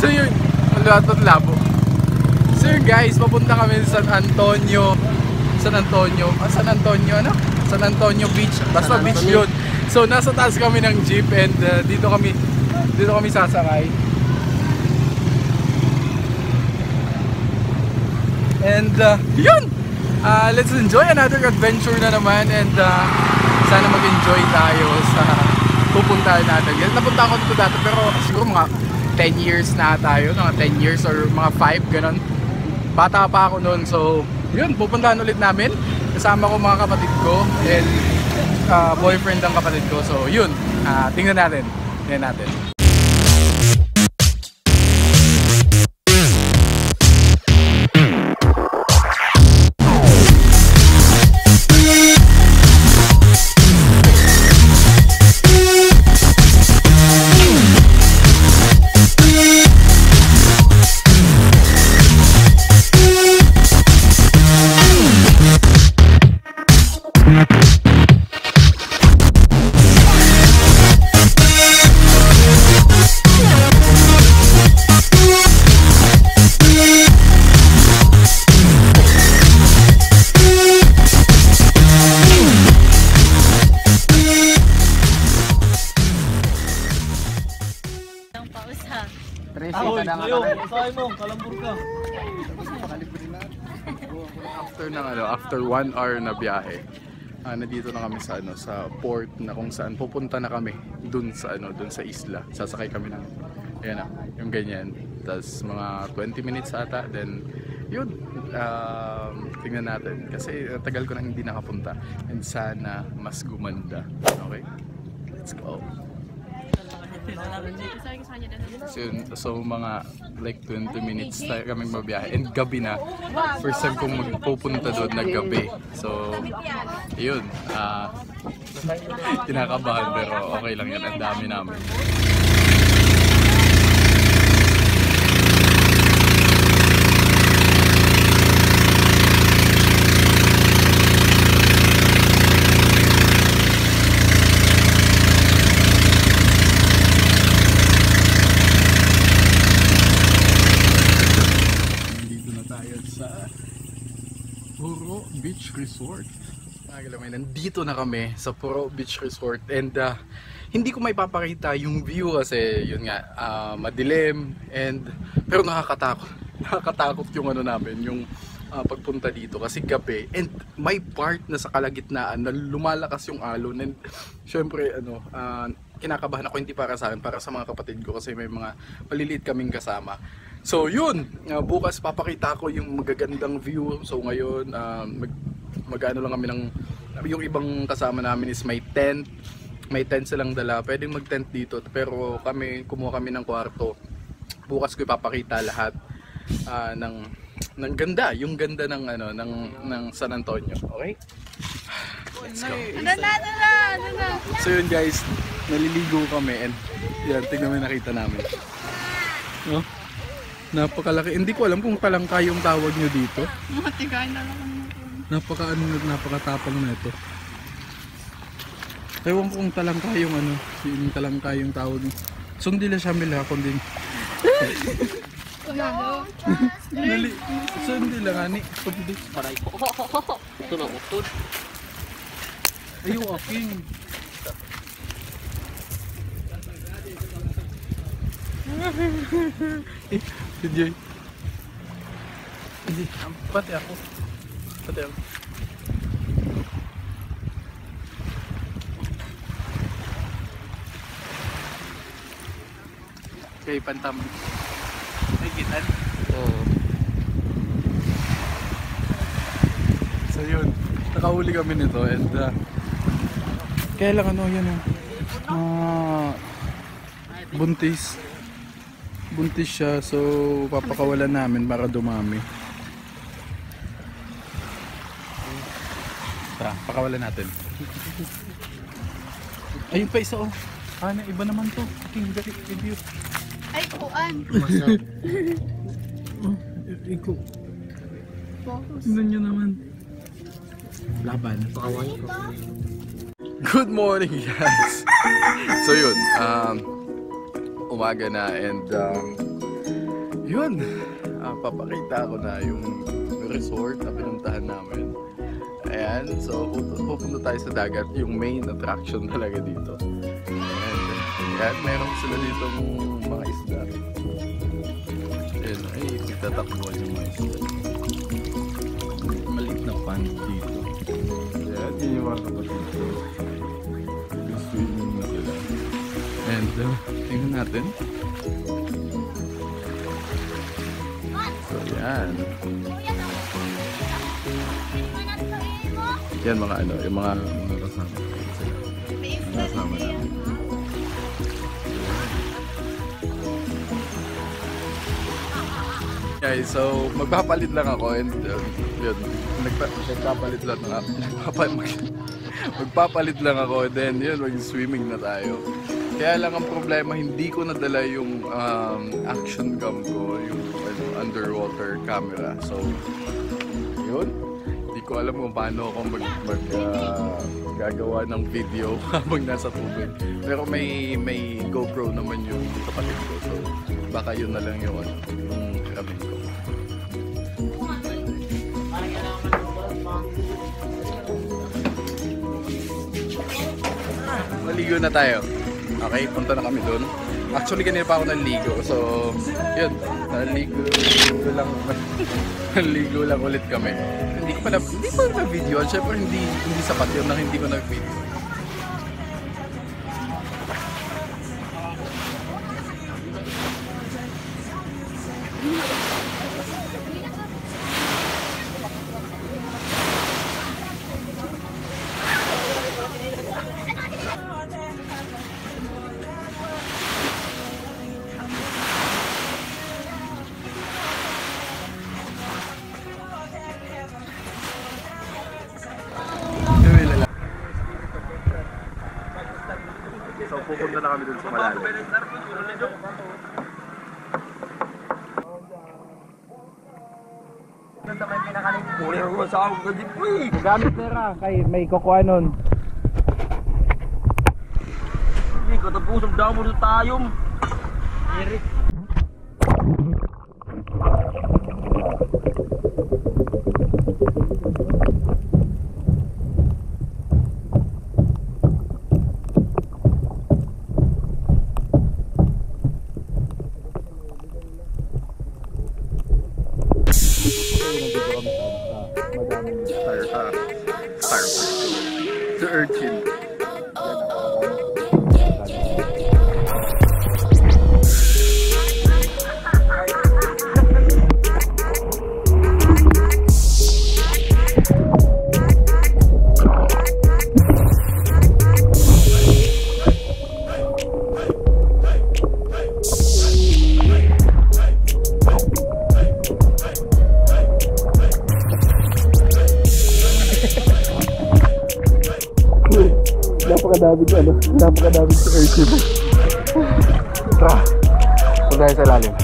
So yun, lahat labo. So yun guys, papunta kami sa San Antonio. San Antonio ano? San Antonio Beach. Basta beach yun. So nasa taas kami ng jeep and dito kami sasakay. And yun! Let's enjoy another adventure na naman and sana mag-enjoy tayo sa pupuntahan natin. Napunta ako dito dati pero siguro mga 10 years na tayo, mga 10 years or mga 5 ganon. Bata pa ako noon, so yun, pupuntahan ulit namin. Kasama ko mga kapatid ko and boyfriend ng kapatid ko. So yun, tingnan natin. After 1 hour na biyahe, nandito na kami sa sa port na kung saan pupunta na kami dun sa isla. Sasakay kami ng yung ganyan. Tapos mga 20 minutes ata, then yun, tingnan natin kasi tagal ko na hindi nakapunta and sana mas gumanda. Okay, let's go. So mga like 20 minutes tayo kaming mabiyahe and gabi na. First time kong magpupunta doon na gabi. So yun, kinakabahan pero okay lang yan, ang dami namin. Beach Resort. Nandito na kami sa Puro Beach Resort and hindi ko may papakita yung view kasi yun nga, madilim and pero nakakatakot yung namin, yung pagpunta dito kasi gabi and may part na sa kalagitnaan na lumalakas yung alon and syempre kinakabahan ako, hindi para sa akin, para sa mga kapatid ko kasi may mga maliliit kaming kasama. So yun, bukas papakita ko yung magagandang view. So ngayon mag-ano lang kami ng, yung ibang kasama namin is may tent silang dala, pwedeng mag-tent dito pero kumuha kami ng kwarto. Bukas ko ipapakita lahat ng ganda, yung ganda ng San Antonio. Okay? Let's go. So yun guys, naliligo kami and yan, tignan mo yung nakita namin. No? Napakalaki. Hindi ko alam kung talangka yung tawag nyo dito. Matigain na lang. Napakatapang na ito. Ewan kung talangka yung yung talangka yung tawag. Sundila siya mila kundi. Dali. Sundila nga ni. Paray ko. Ito na utod. Ayaw aking. Si Joy. Hindi, pati ako. Okay, pantam. May gitan? Oo. So yun, nakahuli kami nito and kaya lang yan buntis siya, so papakawalan namin para dumami. Pakawalan natin. Ayun pa isa iba naman to. Aking review. Ay, kuan. Iko. Tingnan nyo naman. Laban. Pakaway ko. Good morning guys. So yun, umaga na and yun, papakita ko na yung resort na pinuntahan namin. Ayan, so pupunta tayo sa dagat, yung main attraction talaga dito. And ayan, meron sila dito mga isda. Ayan, ay itatakbuhan yung mga isda. Maliit na pan dito. Ayan, yun yung mga kapatid ko. Yung swimming na sila. And tingnan natin. So yan. Yan mga ano, yung mga kasama. Kasama namin. Guys, so magpapalit lang ako and yun, magpapalit lang ako. Magpapalit lang ako and then yun, mag-swimming na tayo. Kaya lang ang problema, hindi ko nadala yung action cam ko, yung underwater camera. So, yun. Hindi ko alam kung paano ako gagawa ng video habang nasa tubig. Pero may GoPro naman yung kapatid ko. So, baka yun na lang yung ramin ko. Maligo na tayo. Okay, punta na kami doon. Actually, kanina pa ako naligo. So, yun. Naligo lang ulit kami. Hindi ko na video. Siyempre, hindi sapat yun na hindi ko nag-video. So pupunta na kami dun sa malalim. Gamit pera kay may kukuha nun. Hindi ko tapos ang damo sa tayong. Eric. The urchin. Napakadaming sa urchin. Tara, punta tayo sa lalim.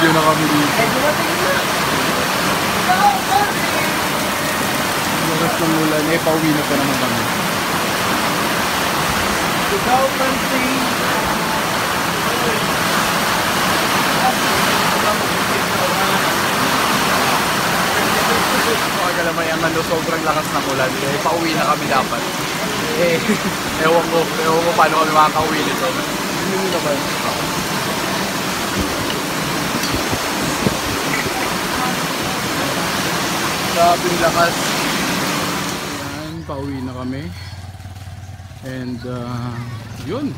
bagyo na kami dito. Lakas ng ulan, pauwi na pa naman kami. Ikaw, country. Kagalamayan ano, sobrang lakas ng ulan. Kaya pauwi na kami dapat. Ewan ko paano kami makakauwi nito. Hindi naman. Grabing lakas. Ayan, pauwi na kami. And yun.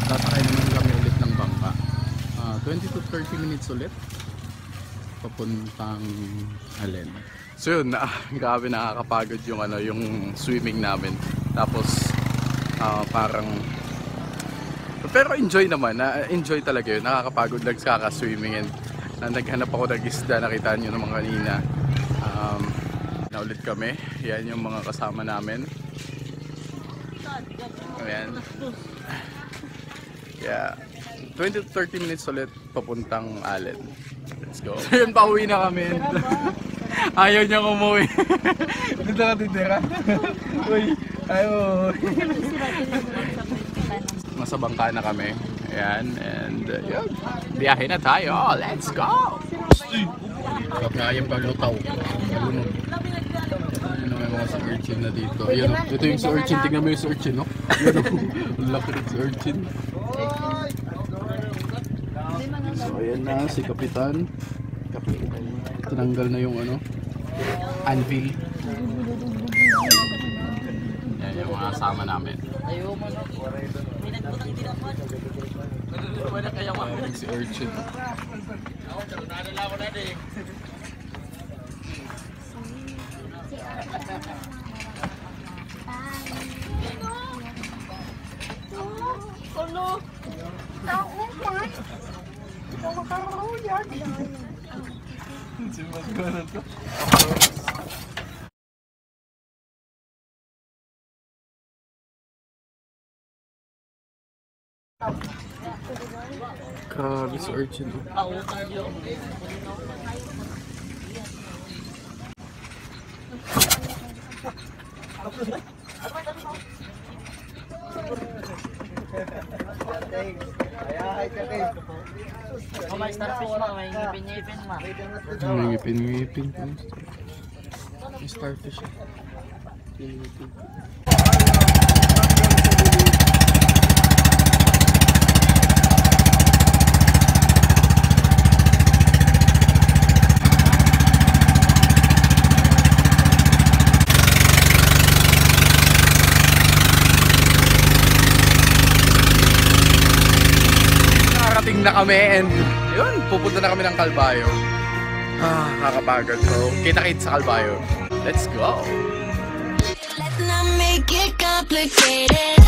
Sasakay naman kami ulit ng bangka. 20 to 30 minutes ulit. Papuntang Alen. So yun, grabe nakakapagod yung yung swimming namin. Tapos parang pero enjoy naman, enjoy talaga yun. Nakakapagod lang kaka-swimming and naghanap ako ng isda, nakita niyo naman kanina. Na ulit kami. Yan yung mga kasama namin. Ayan. Yeah. 20 to 30 minutes ulit papuntang Alen. Let's go. So yun, pauwi na kami. Ayaw niya umuwi. Dito ka titira. Uy, ayaw. Nasa bangka na kami. Ayan, and yun. Biyahe na tayo. Let's go! Kapayang paglutaw. Malunod. Yun ang mga sa urchin na dito. Ayan, ito yung sa urchin. Tingnan mo yung sa urchin, no? Ayan, ang laki rin sa urchin. So ayan na si Kapitan. Tinanggal na yung anvil. Yan yung mga kasama namin. Ayan si Urchin. Grabe si Urchin. May starfish ma, may ngipin-ngipin ma. May ngipin-ngipin. May starfish. Ngipin. Na kami and yun, pupunta na kami ng Calbayo. Kakapagod. So, kita-kits sa Calbayo. Let's go! Let's not make it complicated.